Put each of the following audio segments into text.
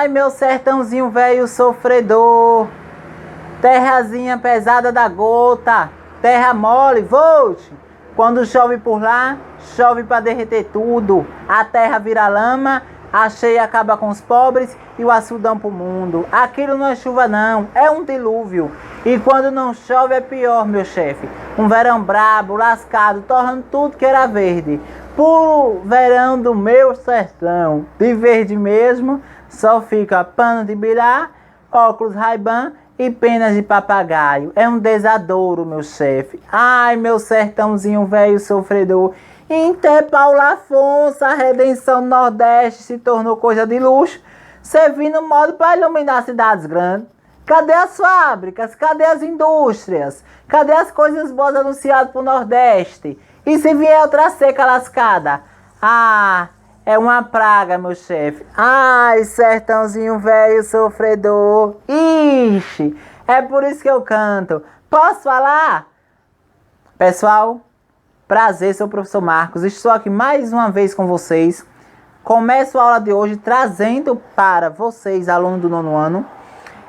Ai, meu sertãozinho velho sofredor, terrazinha pesada da gota, terra mole, volte. Quando chove por lá, chove pra derreter tudo. A terra vira lama, a cheia acaba com os pobres e o açudão pro mundo. Aquilo não é chuva não, é um dilúvio. E quando não chove é pior, meu chefe. Um verão brabo, lascado, torrando tudo que era verde. Puro verão do meu sertão. De verde mesmo, só fica pano de bilhar, óculos Ray-Ban e penas de papagaio. É um desadouro, meu chefe. Ai, meu sertãozinho velho sofredor. Inter Paulo Afonso, a redenção do Nordeste se tornou coisa de luxo, servindo modo para iluminar cidades grandes. Cadê as fábricas? Cadê as indústrias? Cadê as coisas boas anunciadas para o Nordeste? E se vier outra seca lascada? Ah, é uma praga, meu chefe. Ai, sertãozinho velho sofredor. Ixi, é por isso que eu canto. Posso falar? Pessoal, prazer, sou o professor Marcos. Estou aqui mais uma vez com vocês. Começo a aula de hoje trazendo para vocês, alunos do nono ano,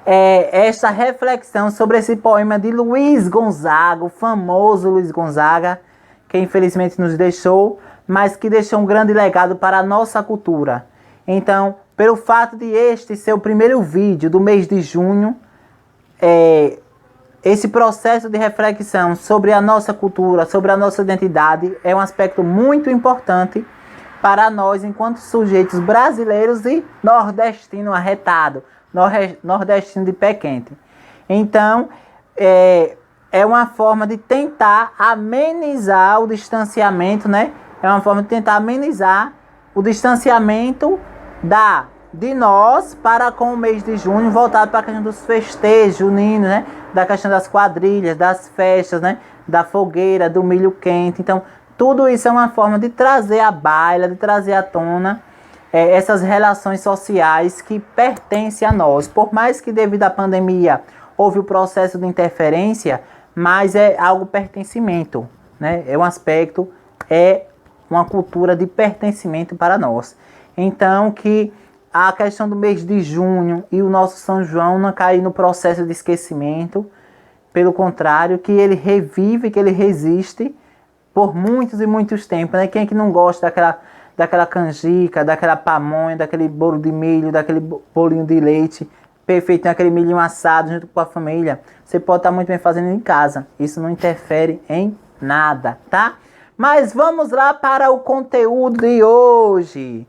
esta reflexão sobre esse poema de Luiz Gonzaga, o famoso Luiz Gonzaga, que infelizmente nos deixou, mas que deixou um grande legado para a nossa cultura. Então, pelo fato de este ser o primeiro vídeo do mês de junho, esse processo de reflexão sobre a nossa cultura, sobre a nossa identidade, é um aspecto muito importante para nós, enquanto sujeitos brasileiros e nordestino arretado, nordestino de pé quente. Então, é uma forma de tentar amenizar o distanciamento, né? É uma forma de tentar amenizar o distanciamento de nós para com o mês de junho, voltado para a questão dos festejos juninos, né? Da questão das quadrilhas, das festas, né? Da fogueira, do milho quente. Então, tudo isso é uma forma de trazer à baila, de trazer à tona essas relações sociais que pertencem a nós. Por mais que devido à pandemia houve o processo de interferência, mas é algo pertencimento, né? É um aspecto, é uma cultura de pertencimento para nós. Então, que a questão do mês de junho e o nosso São João não cair no processo de esquecimento, pelo contrário, que ele revive, que ele resiste por muitos e muitos tempos, né? Quem é que não gosta daquela canjica, daquela pamonha, daquele bolo de milho, daquele bolinho de leite perfeito, aquele milhinho assado junto com a família? Você pode estar muito bem fazendo em casa, isso não interfere em nada, tá? Mas vamos lá para o conteúdo de hoje.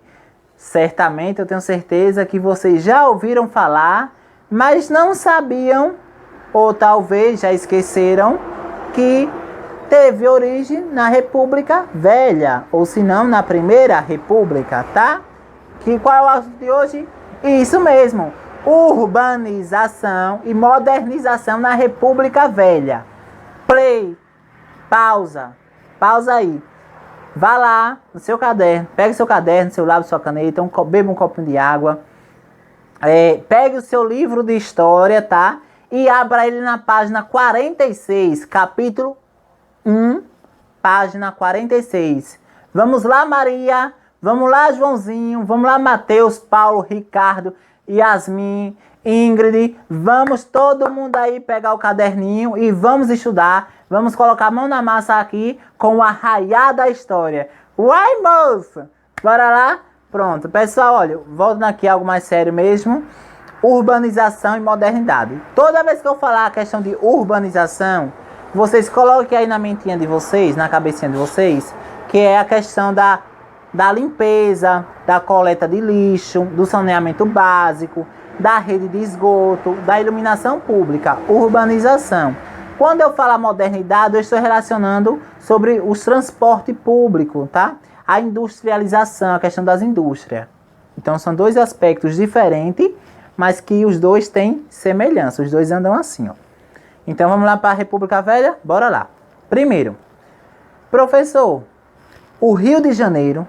Certamente eu tenho certeza que vocês já ouviram falar, mas não sabiam, ou talvez já esqueceram, que teve origem na República Velha, ou se não, na Primeira República, tá? Qual é o assunto de hoje? Isso mesmo, urbanização e modernização na República Velha. Play, pausa aí. Vá lá no seu caderno, pegue seu caderno, seu lápis, sua caneta, beba um copinho de água, pegue o seu livro de história, tá? E abra ele na página 46, capítulo 1, página 46. Vamos lá, Maria, vamos lá, Joãozinho, vamos lá, Mateus, Paulo, Ricardo, Yasmin, Ingrid, vamos todo mundo aí pegar o caderninho e vamos estudar. Vamos colocar a mão na massa aqui com o arraiar da história. Uai, moça! Bora lá? Pronto. Pessoal, olha, voltando aqui a algo mais sério mesmo. Urbanização e modernidade. Toda vez que eu falar a questão de urbanização, vocês coloquem aí na mentinha de vocês, na cabecinha de vocês, que é a questão da limpeza, da coleta de lixo, do saneamento básico, da rede de esgoto, da iluminação pública, urbanização. Quando eu falar modernidade, eu estou relacionando sobre os transportes públicos, tá? A industrialização, a questão das indústrias. Então, são dois aspectos diferentes, mas que os dois têm semelhança. Os dois andam assim, ó. Então, vamos lá para a República Velha? Bora lá. Primeiro, professor, o Rio de Janeiro,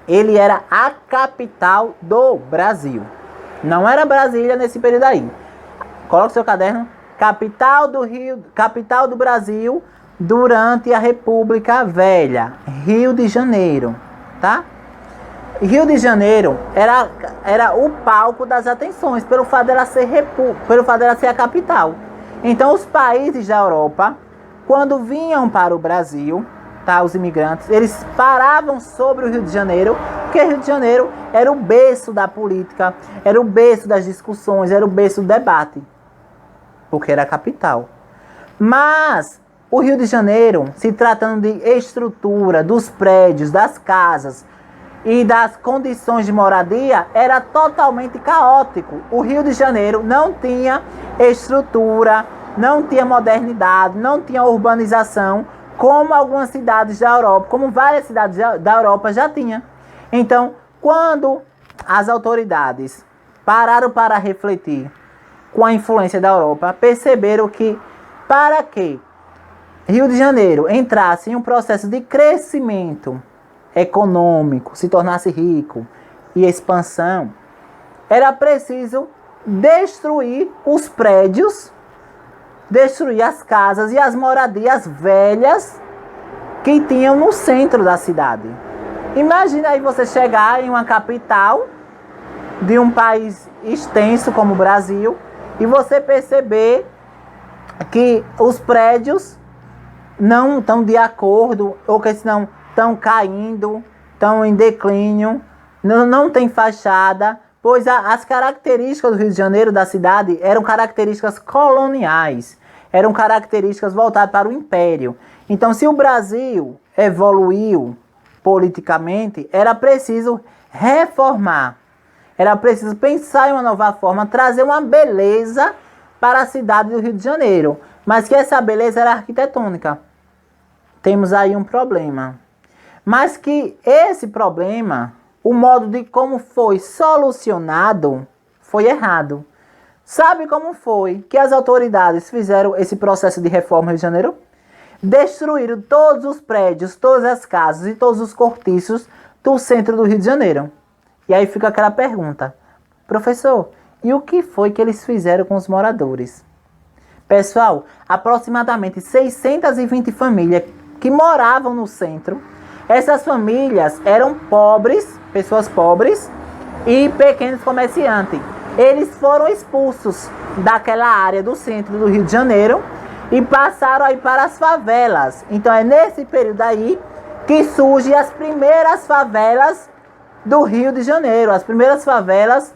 ele era a capital do Brasil. Não era Brasília nesse período aí. Coloque seu caderno. Capital do Brasil durante a República Velha, Rio de Janeiro, tá? Rio de Janeiro era o palco das atenções, pelo fato dela ser a capital. Então, os países da Europa, quando vinham para o Brasil, tá, os imigrantes, eles paravam sobre o Rio de Janeiro, porque Rio de Janeiro era o berço da política, era o berço das discussões, era o berço do debate, porque era a capital. Mas o Rio de Janeiro, se tratando de estrutura, dos prédios, das casas e das condições de moradia, era totalmente caótico. O Rio de Janeiro não tinha estrutura, não tinha modernidade, não tinha urbanização, como algumas cidades da Europa, como várias cidades da Europa já tinham. Então, quando as autoridades pararam para refletir com a influência da Europa, perceberam que para que Rio de Janeiro entrasse em um processo de crescimento econômico, se tornasse rico e expansão, era preciso destruir os prédios, destruir as casas e as moradias velhas que tinham no centro da cidade. Imagina aí você chegar em uma capital de um país extenso como o Brasil e você perceber que os prédios não estão de acordo, ou que não estão caindo, estão em declínio, não tem fachada, pois as características do Rio de Janeiro, da cidade, eram características coloniais, eram características voltadas para o Império. Então, se o Brasil evoluiu politicamente, era preciso reformar, era preciso pensar em uma nova forma, trazer uma beleza para a cidade do Rio de Janeiro, mas que essa beleza era arquitetônica. Temos aí um problema. Mas que esse problema, o modo de como foi solucionado, foi errado. Sabe como foi que as autoridades fizeram esse processo de reforma no Rio de Janeiro? Destruíram todos os prédios, todas as casas e todos os cortiços do centro do Rio de Janeiro. E aí fica aquela pergunta: professor, e o que foi que eles fizeram com os moradores? Pessoal, aproximadamente 620 famílias que moravam no centro. Essas famílias eram pobres, pessoas pobres e pequenos comerciantes. Eles foram expulsos daquela área do centro do Rio de Janeiro e passaram aí para as favelas. Então é nesse período aí que surgem as primeiras favelas do Rio de Janeiro, as primeiras favelas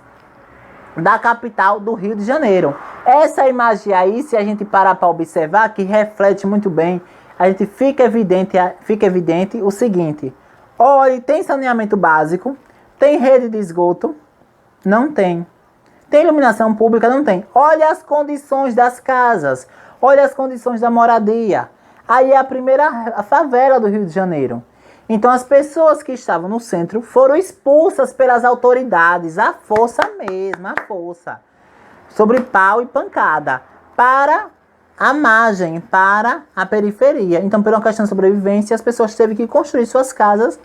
da capital do Rio de Janeiro. Essa imagem aí, se a gente parar para observar, que reflete muito bem, a gente fica evidente o seguinte: olha, tem saneamento básico, tem rede de esgoto? Não tem. Tem iluminação pública? Não tem. Olha as condições das casas, olha as condições da moradia. Aí é a favela do Rio de Janeiro. Então as pessoas que estavam no centro foram expulsas pelas autoridades, à força mesmo, à força, sobre pau e pancada, para a margem, para a periferia. Então, por uma questão de sobrevivência, as pessoas tiveram que construir suas casas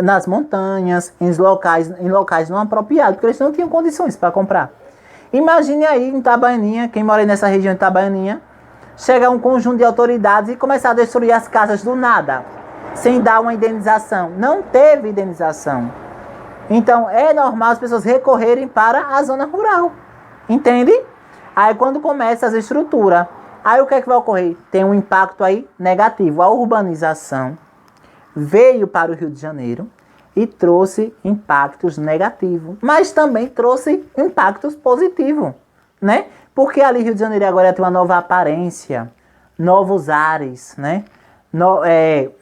nas montanhas, em locais não apropriados, porque eles não tinham condições para comprar. Imagine aí em Itabaianinha, quem mora nessa região de Itabaianinha, chega um conjunto de autoridades e começar a destruir as casas do nada, sem dar uma indenização. Não teve indenização. Então, é normal as pessoas recorrerem para a zona rural. Entende? Aí, quando começa as estruturas, aí o que é que vai ocorrer? Tem um impacto aí negativo. A urbanização veio para o Rio de Janeiro e trouxe impactos negativos, mas também trouxe impactos positivos, né? Porque ali Rio de Janeiro agora tem uma nova aparência, novos ares, né?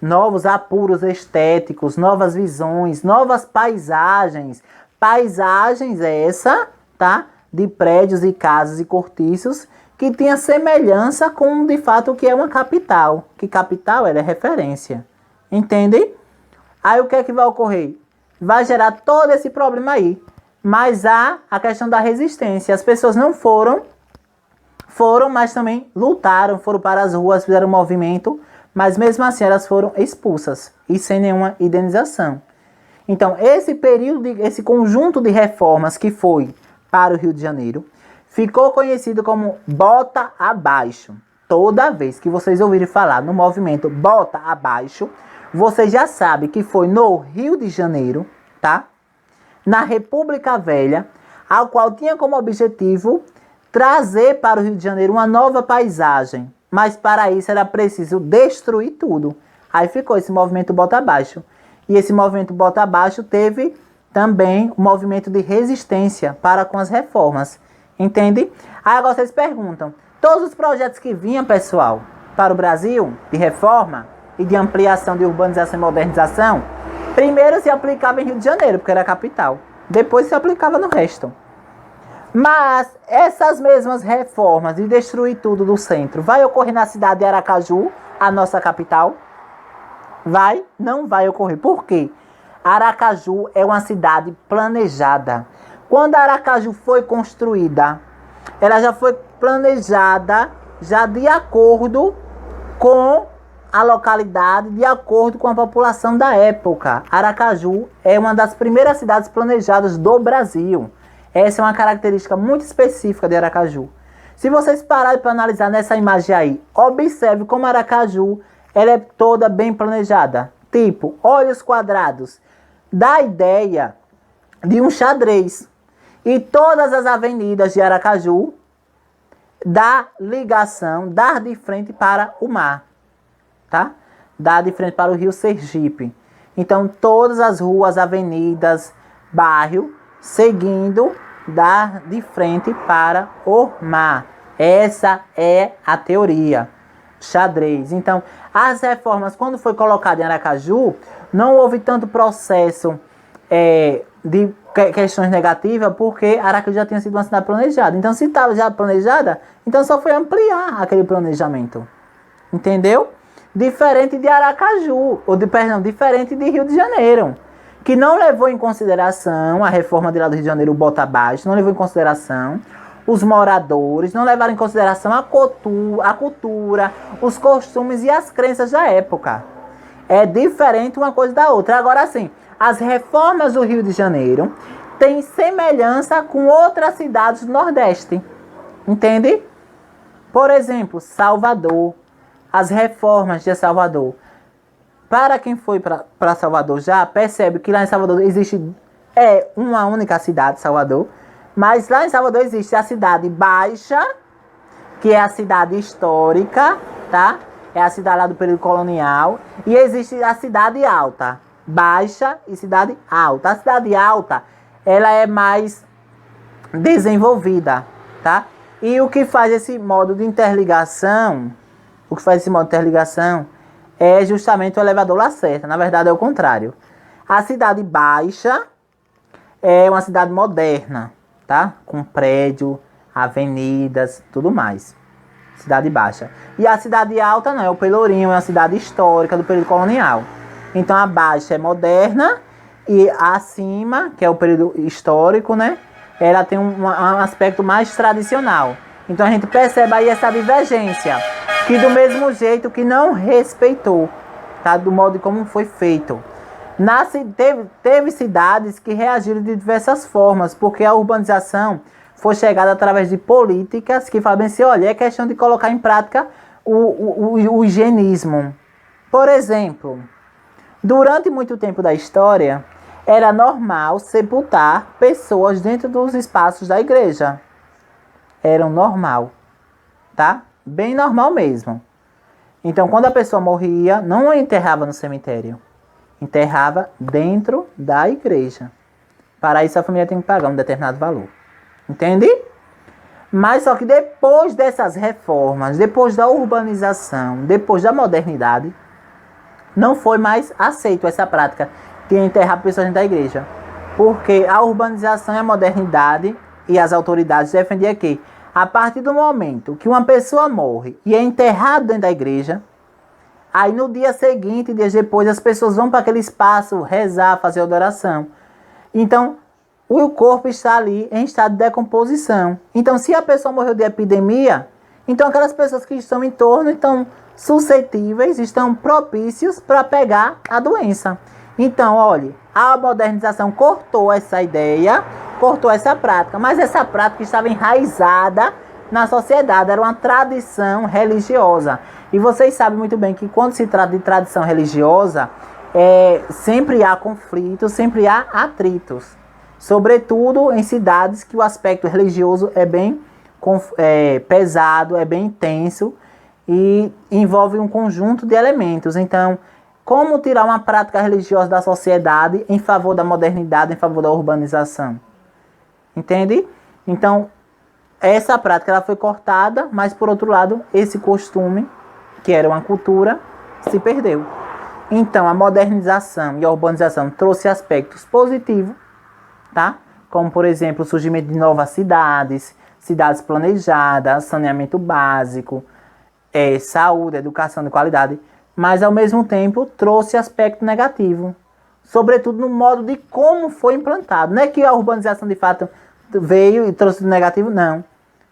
Novos apuros estéticos, novas visões, novas paisagens. Paisagens essa, tá? De prédios e casas e cortiços que tinha semelhança com, de fato, o que é uma capital. Que capital ela é referência. Entende? Aí o que é que vai ocorrer? Vai gerar todo esse problema aí. Mas há a questão da resistência. As pessoas não foram, mas também lutaram, foram para as ruas, fizeram um movimento, mas mesmo assim elas foram expulsas e sem nenhuma indenização. Então, esse período, esse conjunto de reformas que foi para o Rio de Janeiro, ficou conhecido como Bota Abaixo. Toda vez que vocês ouvirem falar no movimento Bota Abaixo, você já sabe que foi no Rio de Janeiro, tá? Na República Velha, a qual tinha como objetivo trazer para o Rio de Janeiro uma nova paisagem. Mas para isso era preciso destruir tudo. Aí ficou esse movimento Bota Abaixo. E esse movimento Bota Abaixo teve também o movimento de resistência para com as reformas. Entende? Aí agora vocês perguntam, todos os projetos que vinham, pessoal, para o Brasil, de reforma e de ampliação de urbanização e modernização, primeiro se aplicava em Rio de Janeiro, porque era a capital. Depois se aplicava no resto. Mas essas mesmas reformas de destruir tudo do centro, vai ocorrer na cidade de Aracaju, a nossa capital? Vai? Não vai ocorrer. Por quê? Aracaju é uma cidade planejada. Quando Aracaju foi construída, ela já foi planejada já de acordo com a localidade, de acordo com a população da época. Aracaju é uma das primeiras cidades planejadas do Brasil. Essa é uma característica muito específica de Aracaju. Se vocês pararem para analisar nessa imagem aí, observe como Aracaju ela é toda bem planejada. Tipo, olhos quadrados. Dá a ideia de um xadrez. E todas as avenidas de Aracaju dá ligação, dá de frente para o mar. Tá? Dá de frente para o rio Sergipe. Então, todas as ruas, avenidas, bairro, seguindo, dá de frente para o mar. Essa é a teoria. Xadrez. Então, as reformas, quando foi colocado em Aracaju, não houve tanto processo de questões negativas, porque Aracaju já tinha sido uma cidade planejada. Então, se estava já planejada, então só foi ampliar aquele planejamento. Entendeu? Diferente de Aracaju, diferente de Rio de Janeiro, que não levou em consideração a reforma de lá do Rio de Janeiro, o Bota Abaixo, não levou em consideração os moradores, não levaram em consideração a cultura, os costumes e as crenças da época. É diferente uma coisa da outra. Agora sim, as reformas do Rio de Janeiro têm semelhança com outras cidades do Nordeste. Entende? Por exemplo, Salvador. As reformas de Salvador. Para quem foi para Salvador já percebe que lá em Salvador existe uma única cidade, Salvador. Mas lá em Salvador existe a cidade baixa, que é a cidade histórica, tá? É a cidade lá do período colonial. E existe a cidade alta. Baixa e cidade alta. A cidade alta, ela é mais desenvolvida, tá? E o que faz esse modo de interligação, é justamente o elevador Lacerda. Na verdade é o contrário. A cidade baixa é uma cidade moderna, tá? Com prédio, avenidas, tudo mais. Cidade baixa. E a cidade alta não, é o Pelourinho, é uma cidade histórica do período colonial. Então a baixa é moderna e acima, que é o período histórico, né? Ela tem um aspecto mais tradicional. Então a gente percebe aí essa divergência, que do mesmo jeito que não respeitou, tá? Do modo como foi feito. Teve cidades que reagiram de diversas formas, porque a urbanização foi chegada através de políticas que falam assim, olha, é questão de colocar em prática o higienismo. Por exemplo, durante muito tempo da história, era normal sepultar pessoas dentro dos espaços da igreja. Era normal, tá? Bem normal mesmo. Então, quando a pessoa morria, não a enterrava no cemitério. Enterrava dentro da igreja. Para isso, a família tem que pagar um determinado valor. Entende? Mas só que depois dessas reformas, depois da urbanização, depois da modernidade, não foi mais aceito essa prática de enterrar pessoas dentro da igreja. Porque a urbanização e a modernidade e as autoridades defendiam que, a partir do momento que uma pessoa morre e é enterrada dentro da igreja, aí no dia seguinte, dias depois, as pessoas vão para aquele espaço rezar, fazer adoração. Então, o corpo está ali em estado de decomposição. Então, se a pessoa morreu de epidemia, então aquelas pessoas que estão em torno estão suscetíveis, estão propícios para pegar a doença. Então, olhe, a modernização cortou essa ideia, cortou essa prática, mas essa prática estava enraizada na sociedade, era uma tradição religiosa. E vocês sabem muito bem que quando se trata de tradição religiosa, sempre há conflitos, sempre há atritos. Sobretudo em cidades que o aspecto religioso é bem pesado, é bem intenso e envolve um conjunto de elementos. Então, como tirar uma prática religiosa da sociedade em favor da modernidade, em favor da urbanização? Entende? Então, essa prática ela foi cortada, mas por outro lado, esse costume, que era uma cultura, se perdeu. Então, a modernização e a urbanização trouxe aspectos positivos, tá? Como, por exemplo, o surgimento de novas cidades, cidades planejadas, saneamento básico, saúde, educação de qualidade, mas, ao mesmo tempo, trouxe aspecto negativo, sobretudo no modo de como foi implantado. Não é que a urbanização, de fato, veio e trouxe negativo, não.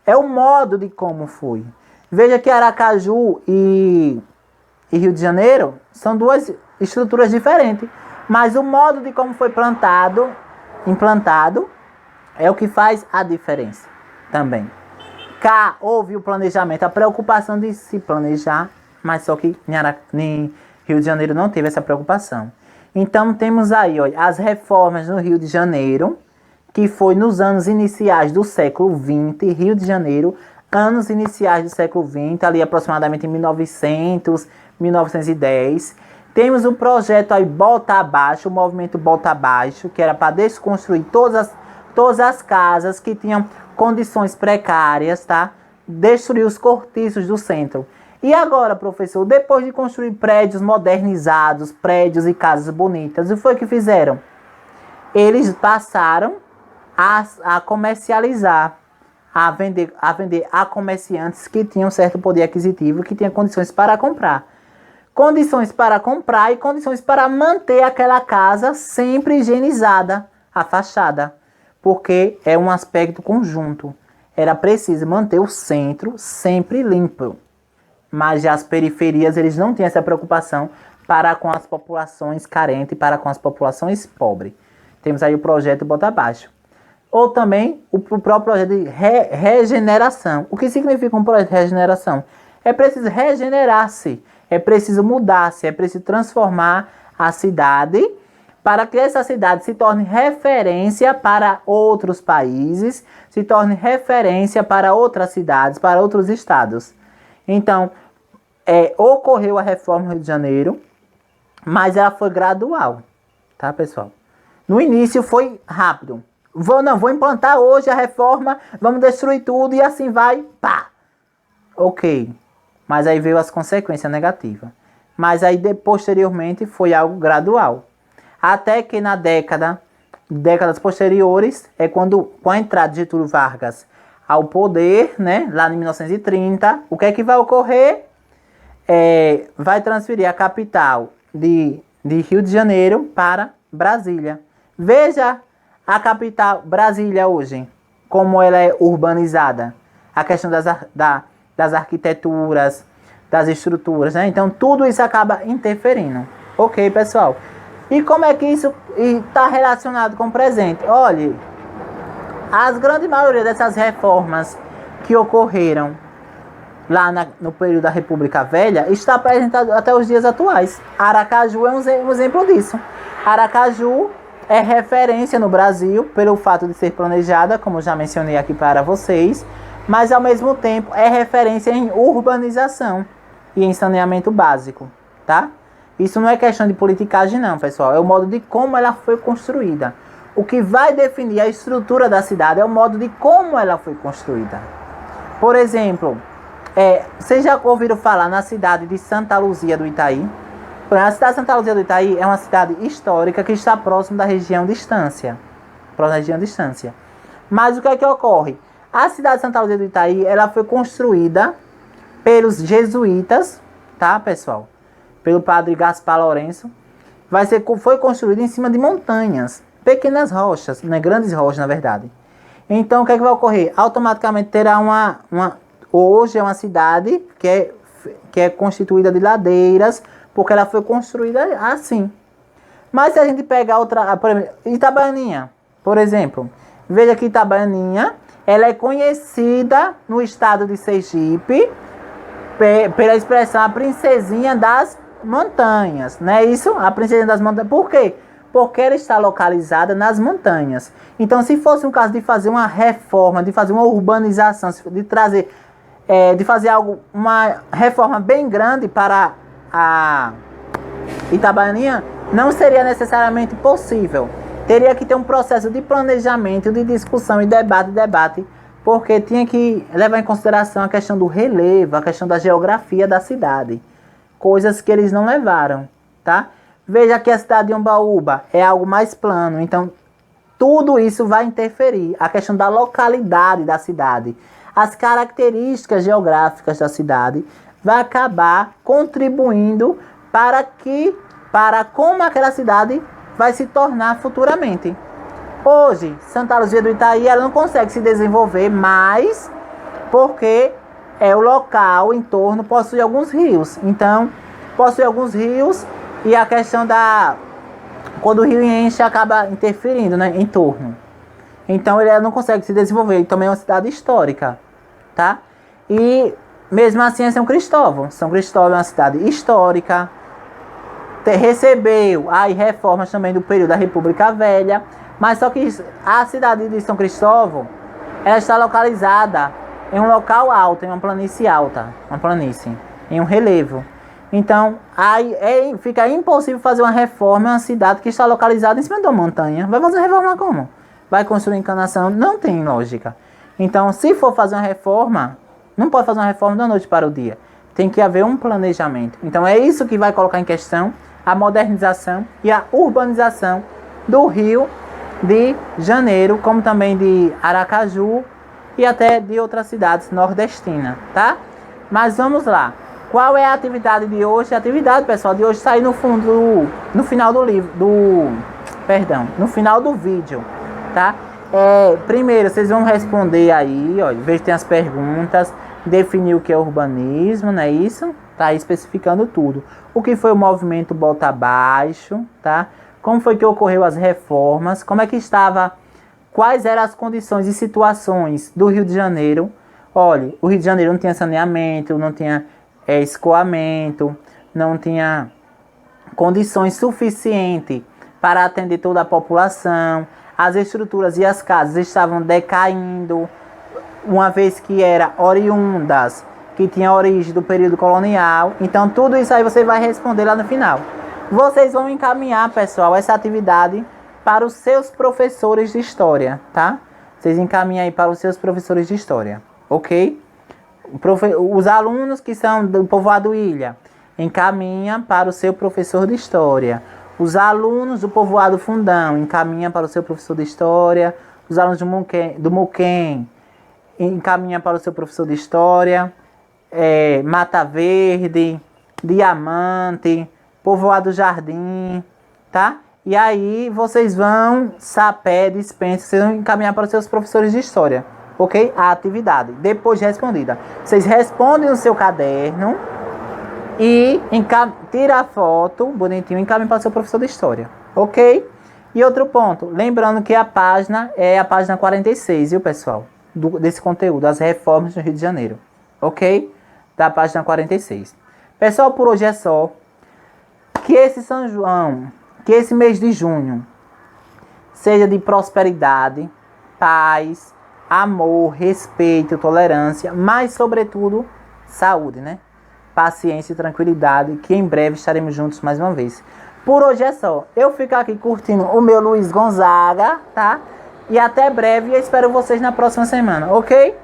É o modo de como foi. Veja que Aracaju e Rio de Janeiro são duas estruturas diferentes, mas o modo de como foi implantado é o que faz a diferença também. Cá houve o planejamento, a preocupação de se planejar, mas só que em Rio de Janeiro não teve essa preocupação. Então temos aí, olha, as reformas no Rio de Janeiro, que foi nos anos iniciais do século XX, Rio de Janeiro, anos iniciais do século XX, ali aproximadamente em 1900, 1910. Temos o projeto aí Bota Abaixo, o movimento Bota Abaixo, que era para desconstruir todas as casas que tinham condições precárias, tá? Destruir os cortiços do centro. E agora, professor, depois de construir prédios modernizados, prédios e casas bonitas, o que foi que fizeram? Eles passaram a comercializar, a vender a comerciantes que tinham certo poder aquisitivo, que tinham condições para comprar. Condições para comprar e condições para manter aquela casa sempre higienizada, a fachada. Porque é um aspecto conjunto. Era preciso manter o centro sempre limpo. Mas já as periferias, eles não tinham essa preocupação para com as populações carentes, para com as populações pobres. Temos aí o projeto Bota Abaixo. Ou também o próprio projeto de regeneração. O que significa um projeto de regeneração? É preciso regenerar-se, é preciso mudar-se, é preciso transformar a cidade para que essa cidade se torne referência para outros países, se torne referência para outras cidades, para outros estados. Então, ocorreu a reforma no Rio de Janeiro, mas ela foi gradual, tá, pessoal? No início foi rápido. Vou implantar hoje a reforma, vamos destruir tudo e assim vai, pá! Ok, mas aí veio as consequências negativas. Mas aí, posteriormente, foi algo gradual. Até que na décadas posteriores, quando, com a entrada de Getúlio Vargas ao poder, né, lá em 1930, o que é que vai ocorrer? Vai transferir a capital de Rio de Janeiro para Brasília. Veja a capital Brasília hoje, como ela é urbanizada. A questão das arquiteturas, das estruturas, né? Então tudo isso acaba interferindo. Ok, pessoal? E como é que isso está relacionado com o presente? Olhe, a grande maioria dessas reformas que ocorreram lá no período da República Velha está apresentado até os dias atuais. Aracaju é um exemplo disso. Aracaju é referência no Brasil pelo fato de ser planejada, como já mencionei aqui para vocês, mas ao mesmo tempo é referência em urbanização e em saneamento básico, tá? Isso não é questão de politicagem não, pessoal, é o modo de como ela foi construída. O que vai definir a estrutura da cidade é o modo de como ela foi construída. Por exemplo, vocês já ouviram falar na cidade de Santa Luzia do Itaí? A cidade de Santa Luzia do Itaí é uma cidade histórica que está próximo da região de Estância. Mas o que é que ocorre? A cidade de Santa Luzia do Itaí, ela foi construída pelos jesuítas, tá, pessoal? Pelo padre Gaspar Lourenço. Foi construída em cima de montanhas, pequenas rochas, né, grandes rochas, na verdade. Então, o que é que vai ocorrer? Automaticamente terá hoje é uma cidade que é constituída de ladeiras, porque ela foi construída assim. Mas se a gente pegar por exemplo, Itabaianinha, por exemplo, veja que Itabaianinha, ela é conhecida no estado de Sergipe pela expressão a princesinha das montanhas, não é isso? A princesa das montanhas. Por quê? Porque ela está localizada nas montanhas. Então, se fosse um caso de fazer uma reforma, de fazer uma urbanização, de trazer, de fazer uma reforma bem grande para a Itabaianinha, não seria necessariamente possível. Teria que ter um processo de planejamento, de discussão e debate, porque tinha que levar em consideração a questão do relevo, a questão da geografia da cidade. Coisas que eles não levaram, tá? Veja que a cidade de Umbaúba é algo mais plano, então tudo isso vai interferir. A questão da localidade da cidade, as características geográficas da cidade, vai acabar contribuindo para como aquela cidade vai se tornar futuramente. Hoje, Santa Luzia do Itaí, ela não consegue se desenvolver mais porque o local em torno possui alguns rios. Então, possui alguns rios e a questão quando o rio enche, acaba interferindo, né, em torno. Então, ele não consegue se desenvolver. E também é uma cidade histórica, tá? E, mesmo assim, é São Cristóvão. São Cristóvão é uma cidade histórica. Recebeu aí reformas também do período da República Velha. Mas só que a cidade de São Cristóvão, ela está localizada em um local alto, em uma planície alta. Uma planície, em um relevo. Então, aí fica impossível fazer uma reforma em uma cidade que está localizada em cima de uma montanha. Vai fazer uma reforma como? Vai construir encanação? Não tem lógica. Então, se for fazer uma reforma, não pode fazer uma reforma da noite para o dia. Tem que haver um planejamento. Então, é isso que vai colocar em questão a modernização e a urbanização do Rio de Janeiro, como também de Aracaju e até de outras cidades nordestinas, tá? Mas vamos lá. Qual é a atividade de hoje? A atividade, pessoal, de hoje está aí no final do livro, no final do vídeo, tá? Primeiro, vocês vão responder aí, ó, veja que tem as perguntas, definir o que é urbanismo, não é isso? Tá aí especificando tudo. O que foi o movimento Bota Abaixo, tá? Como foi que ocorreu as reformas, como é que estava, quais eram as condições e situações do Rio de Janeiro. Olha, o Rio de Janeiro não tinha saneamento, não tinha escoamento, não tinha condições suficientes para atender toda a população, as estruturas e as casas estavam decaindo, uma vez que eram oriundas, que tinha origem do período colonial. Então tudo isso aí você vai responder lá no final. Vocês vão encaminhar, pessoal, essa atividade para os seus professores de história, tá? Vocês encaminham aí para os seus professores de história, ok? Os alunos que são do povoado Ilha, encaminha para o seu professor de história. Os alunos do povoado Fundão, encaminha para o seu professor de história. Os alunos do Muquem, encaminha para o seu professor de história. Mata Verde, Diamante, povoado Jardim, tá? E aí vocês vão, Sapé, Dispensa, vocês vão encaminhar para os seus professores de história. Ok? A atividade, depois de respondida. Vocês respondem no seu caderno e tira a foto bonitinho e encaminha para o seu professor de história. Ok? E outro ponto, lembrando que a página é a página 46, viu, pessoal? Desse conteúdo, as reformas do Rio de Janeiro. Ok? Da página 46. Pessoal, por hoje é só. Que esse São João, que esse mês de junho seja de prosperidade, paz, amor, respeito, tolerância, mas sobretudo saúde, né? Paciência e tranquilidade, que em breve estaremos juntos mais uma vez. Por hoje é só. Eu fico aqui curtindo o meu Luiz Gonzaga, tá? E até breve, eu espero vocês na próxima semana, ok?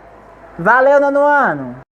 Valeu, nono ano!